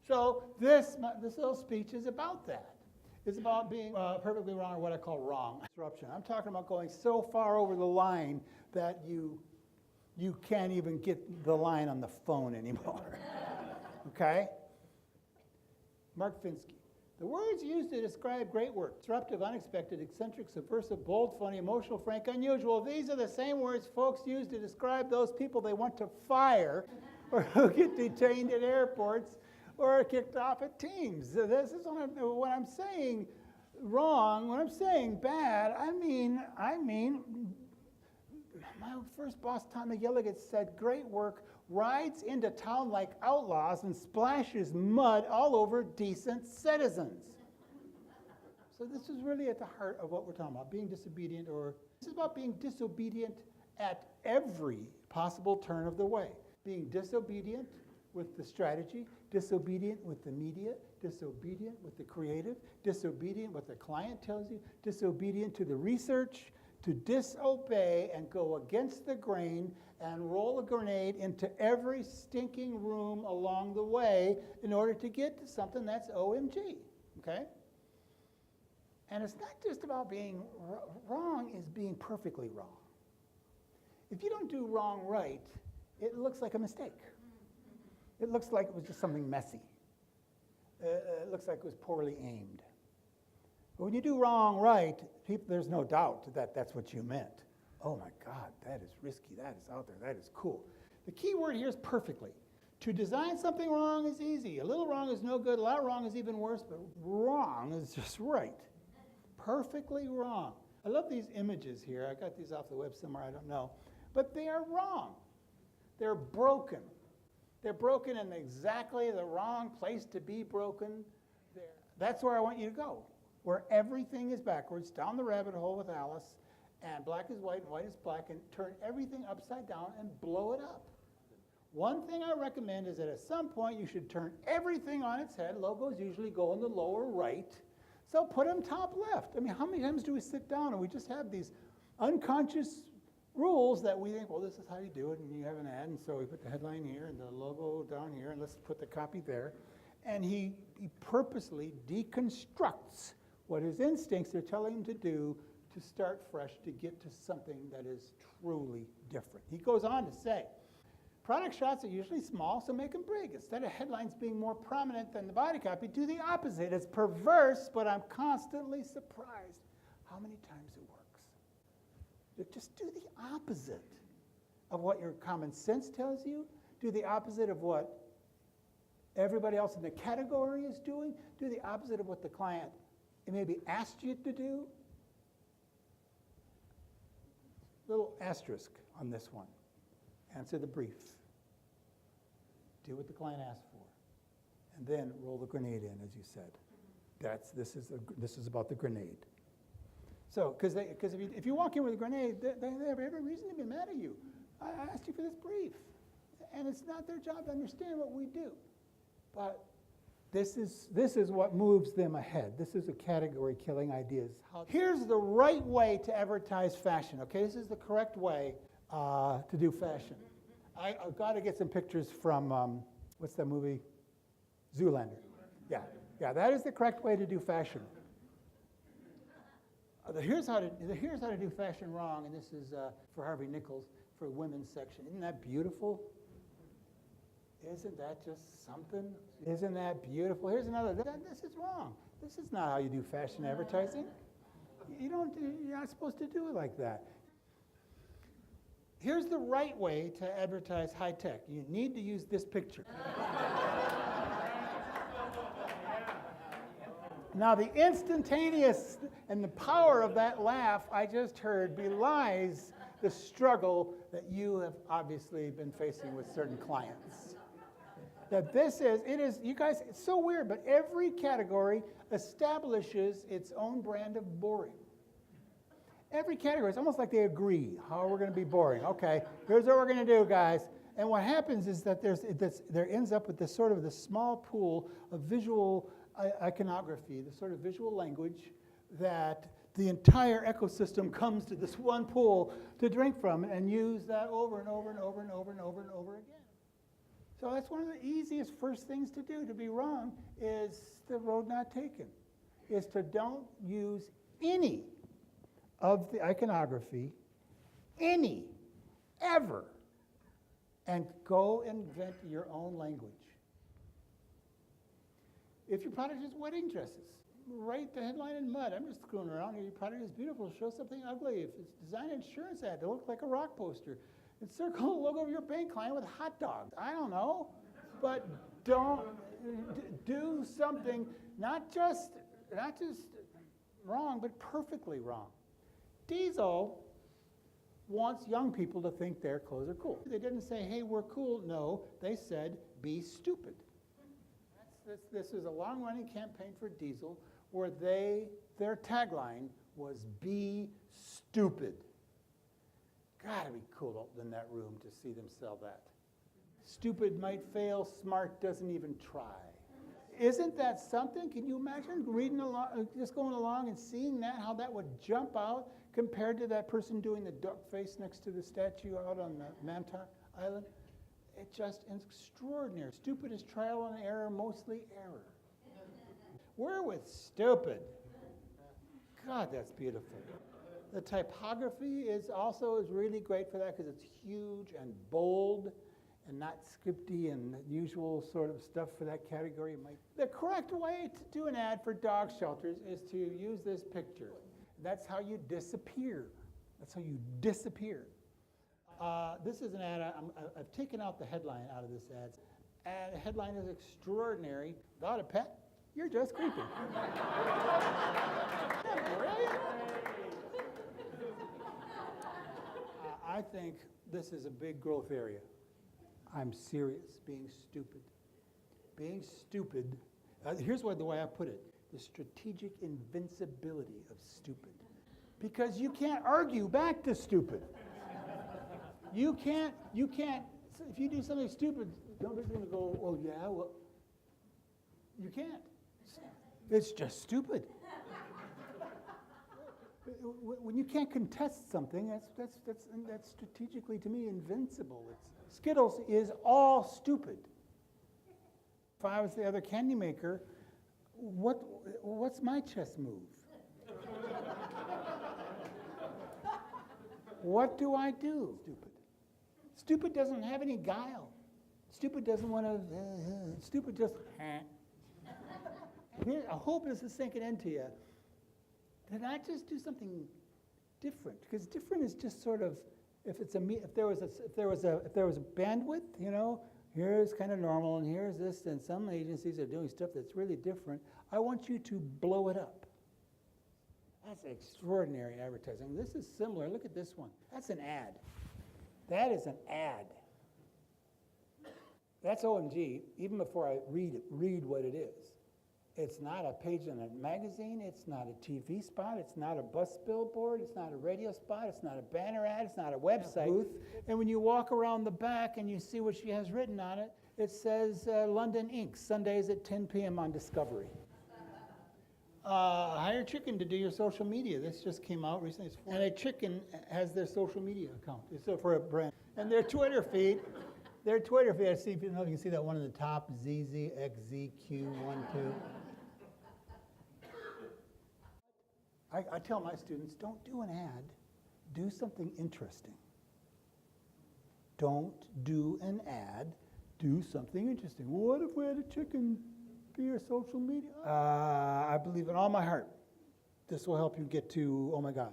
So this little speech is about that. It's about being perfectly wrong, or what I call wrong. Disruption. I'm talking about going so far over the line that you can't even get the line on the phone anymore. Okay? Mark Finsky. The words used to describe great work: disruptive, unexpected, eccentric, subversive, bold, funny, emotional, frank, unusual. These are the same words folks use to describe those people they want to fire or who get detained at airports or kicked off at teams. So this is when I'm saying wrong, when I'm saying bad, I mean, my first boss, Tom McGilligan, said great work rides into town like outlaws and splashes mud all over decent citizens. So this is really at the heart of what we're talking about, being disobedient, or this is about being disobedient at every possible turn of the way. Being disobedient with the strategy, disobedient with the media, disobedient with the creative, disobedient what the client tells you, disobedient to the research, to disobey and go against the grain and roll a grenade into every stinking room along the way in order to get to something that's OMG, okay? And it's not just about being wrong, it's being perfectly wrong. If you don't do wrong right, it looks like a mistake. It looks like it was just something messy. It looks like it was poorly aimed. But when you do wrong right, there's no doubt that that's what you meant. Oh my God, that is risky, that is out there, that is cool. The key word here is perfectly. To design something wrong is easy. A little wrong is no good, a lot wrong is even worse, but wrong is just right. Perfectly wrong. I love these images here. I got these off the web somewhere, I don't know. But they are wrong. They're broken. They're broken in exactly the wrong place to be broken. That's where I want you to go, where everything is backwards, down the rabbit hole with Alice, and black is white and white is black, and turn everything upside down and blow it up. One thing I recommend is that at some point you should turn everything on its head. Logos usually go in the lower right, so put them top left. I mean, how many times do we sit down and we just have these unconscious rules that we think, well, this is how you do it, and you have an ad, and so we put the headline here and the logo down here, and let's put the copy there. And he purposely deconstructs what his instincts are telling him to do to start fresh, to get to something that is truly different. He goes on to say, product shots are usually small, so make them big. Instead of headlines being more prominent than the body copy, do the opposite. It's perverse, but I'm constantly surprised how many times it works. Just do the opposite of what your common sense tells you. Do the opposite of what everybody else in the category is doing. Do the opposite of what the client maybe asked you to do. Little asterisk on this one. Answer the brief. Do what the client asked for. And then roll the grenade in, as you said. This is about the grenade. So, because if you walk in with a grenade, they have every reason to be mad at you. I asked you for this brief. And it's not their job to understand what we do. But this is what moves them ahead. This is a category killing ideas. Here's the right way to advertise fashion, okay? This is the correct way to do fashion. I've got to get some pictures from, what's that movie? Zoolander. Yeah, that is the correct way to do fashion. Here's how to do fashion wrong, and this is for Harvey Nichols for the women's section. Isn't that beautiful? Isn't that just something? Isn't that beautiful? Here's another. This is wrong. This is not how you do fashion advertising. You're not supposed to do it like that. Here's the right way to advertise high tech. You need to use this picture. Now, the instantaneous and the power of that laugh I just heard belies the struggle that you have obviously been facing with certain clients. That you guys, it's so weird, but every category establishes its own brand of boring. Every category, it's almost like they agree how we're going to be boring. Okay, here's what we're going to do, guys. And what happens is that there ends up with this sort of the small pool of visual iconography, the sort of visual language that the entire ecosystem comes to this one pool to drink from and use that over and over and over and over and over and over again. So that's one of the easiest first things to do, to be wrong, is the road not taken, is to don't use any of the iconography, any, ever, and go invent your own language. If your product is wedding dresses, write the headline in mud. I'm just screwing around here. Your product is beautiful. Show something ugly. If it's design an insurance ad to look like a rock poster, encircle the logo of your bank client with hot dogs. I don't know, but don't do something not just wrong, but perfectly wrong. Diesel wants young people to think their clothes are cool. They didn't say, hey, we're cool. No, they said, be stupid. This is a long-running campaign for Diesel where their tagline was be stupid. Gotta be cool in that room to see them sell that. Stupid might fail, smart doesn't even try. Isn't that something? Can you imagine reading along, just going along and seeing that, how that would jump out compared to that person doing the duck face next to the statue out on the Montauk Island? It's just extraordinary. Stupid is trial and error, mostly error. We're with stupid. God, that's beautiful. The typography is really great for that because it's huge and bold and not scripty and usual sort of stuff for that category. The correct way to do an ad for dog shelters is to use this picture. That's how you disappear. That's how you disappear. This is an ad. I've taken out the headline out of this ad. And the headline is extraordinary. Without a pet, you're just creepy. Isn't that brilliant? I think this is a big growth area. I'm serious, being stupid. Being stupid, here's the way I put it, the strategic invincibility of stupid. Because you can't argue back to stupid. You can't, if you do something stupid, nobody's going to go, oh yeah, well, you can't. It's just stupid. When you can't contest something, that's strategically, to me, invincible. Skittles is all stupid. If I was the other candy maker, what's my chess move? What do I do? Stupid. Stupid doesn't have any guile. Stupid doesn't want to, stupid just, I hope this is sinking into you. Did I just do something different? Because different is just sort of, if there was a bandwidth, here's kind of normal and here's this, and some agencies are doing stuff that's really different. I want you to blow it up. That's extraordinary advertising. This is similar. Look at this one. That's an ad. That is an ad. That's OMG, even before I read what it is. It's not a page in a magazine, it's not a TV spot, it's not a bus billboard, it's not a radio spot, it's not a banner ad, it's not a website booth. And when you walk around the back and you see what she has written on it, it says London Inc., Sundays at 10 p.m. on Discovery. Hire Chicken to do your social media. This just came out recently. And a chicken has their social media account. It's for a brand. And their Twitter feed, I see if you can see that one at the top, ZZXZQ12. I tell my students, don't do an ad, do something interesting. Don't do an ad, do something interesting. What if we had a chicken be your social media? I believe in all my heart, this will help you get to, oh my God.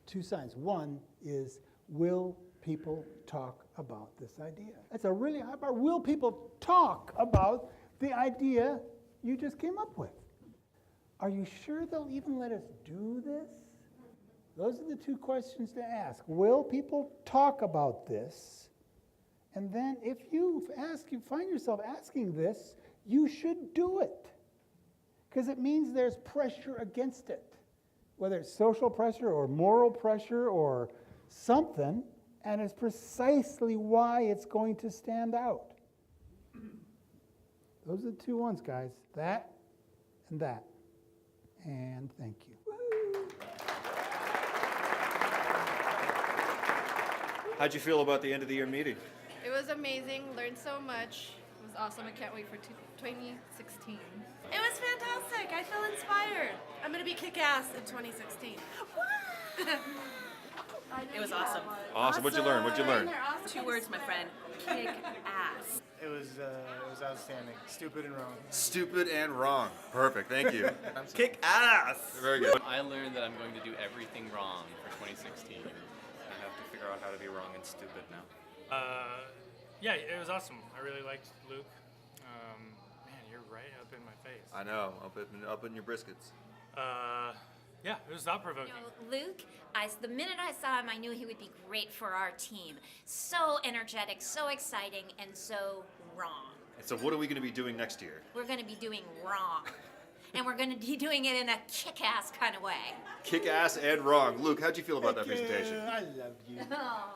2 signs. One is, will people talk about this idea? That's a really high bar. Will people talk about the idea you just came up with? Are you sure they'll even let us do this? Those are the 2 questions to ask. Will people talk about this? And then if you find yourself asking this, you should do it. Because it means there's pressure against it. Whether it's social pressure or moral pressure or something, and it's precisely why it's going to stand out. Those are the 2 ones, guys. That and that. And thank you. How'd you feel about the end of the year meeting? It was amazing. Learned so much. It was awesome. I can't wait for 2016. It was fantastic. I feel inspired. I'm gonna be kick-ass in 2016. It was awesome. Awesome. What'd you learn? What'd you learn? 2 words, my friend. Kick-ass. It was outstanding. Stupid and wrong. Stupid and wrong. Perfect. Thank you. Kick ass. Very good. I learned that I'm going to do everything wrong for 2016. I have to figure out how to be wrong and stupid now. Yeah, it was awesome. I really liked Luke. Man, you're right up in my face. I know. Up in your briskets. Yeah, it was thought-provoking. Luke, the minute I saw him, I knew he would be great for our team. So energetic, so exciting, and so wrong. And so what are we going to be doing next year? We're going to be doing wrong. And we're going to be doing it in a kick-ass kind of way. Kick ass and wrong. Luke, how'd you feel about that Thank you. presentation? I love you. Oh.